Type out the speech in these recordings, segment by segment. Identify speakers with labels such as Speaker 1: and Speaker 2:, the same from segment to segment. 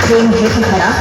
Speaker 1: Train है कि खड़ा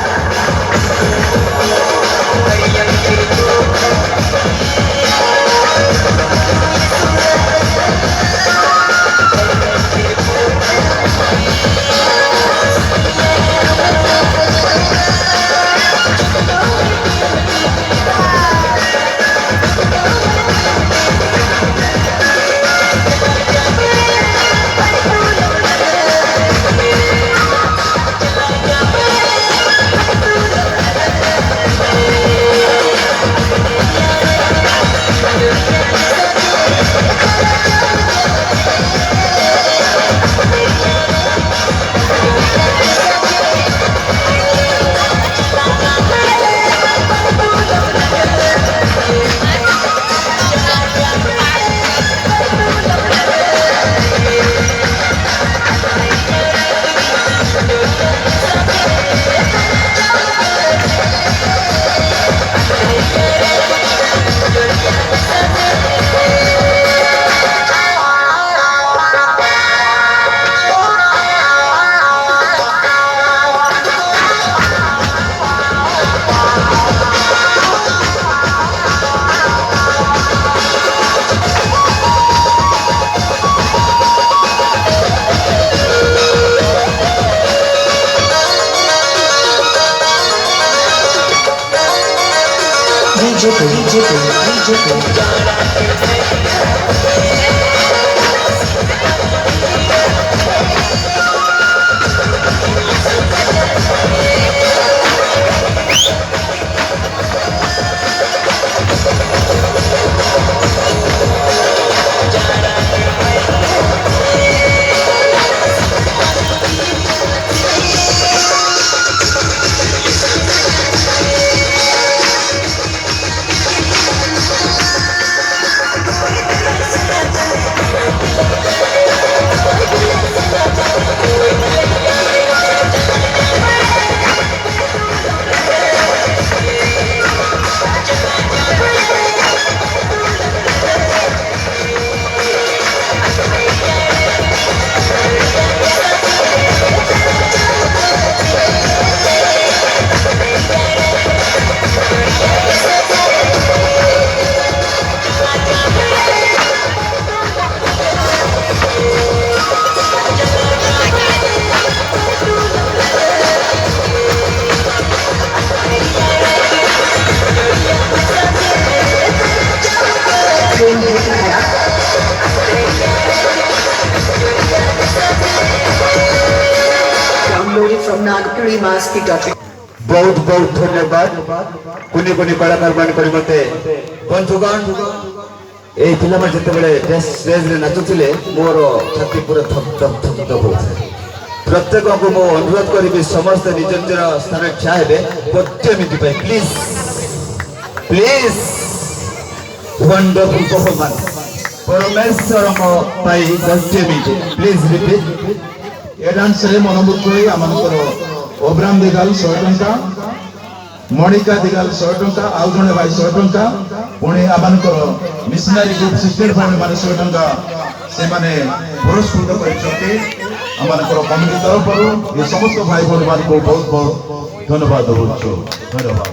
Speaker 2: बहुत बहुत धन्यवाद कुनी कुनी कलाकार मान करी मते बंधुगण ए फिल्म जते बेले स्टेज रे नाचुथिले मोर छाती पूरा थप थप थप थप होथे प्रत्येक को मो अनुरोध करिबे समस्त निज निज स्थान ठा हेबे प्रत्येक मिति पे प्लीज प्लीज वंडरफुल परफॉर्मेंस परमेश्वर को पाई प्रत्येक मिति प्लीज रिपीट
Speaker 3: ए डांस रे मनोबुद्ध होई आमनकर ओब्राम देगाल 100 टंका ମଣିକା ଦିଗାଲ 100 ଟଙ୍କା ଆଉ ଜଣେ ଭାଇ 100 ଟଙ୍କା ପୁଣି ଆମମାନଙ୍କର ମିଶନାରୀ ଗ୍ରୁପ ସିଷ୍ଟର ଭାଇ ମାନେ 100 ଟଙ୍କା ସେମାନେ ପୁରସ୍କୃତ କରିଛନ୍ତି ଆମମାନଙ୍କର କମିଟି ତରଫରୁ ଏ ସମସ୍ତ ଭାଇ ଭଉଣୀମାନଙ୍କୁ ବହୁତ ବହୁତ ଧନ୍ୟବାଦ ଦେଉଛୁ ଧନ୍ୟବାଦ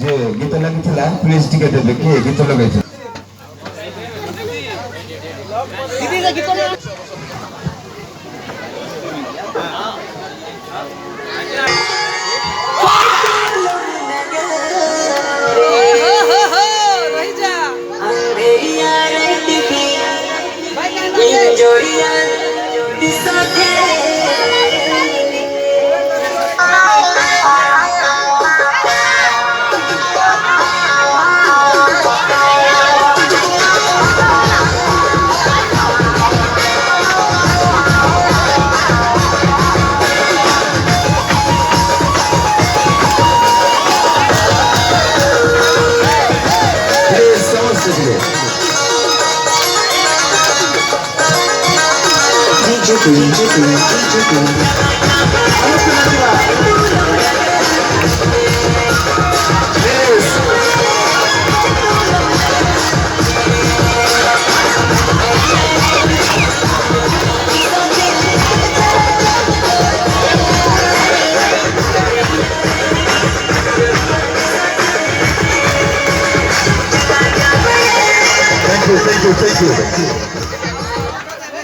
Speaker 2: ଯେ ଗୀତ ଲାଗିଥିଲା ପ୍ଲିଜ ଟିକେ ଦେବେ କିଏ ଗୀତ ଲଗାଇଥିଲେ Thank you.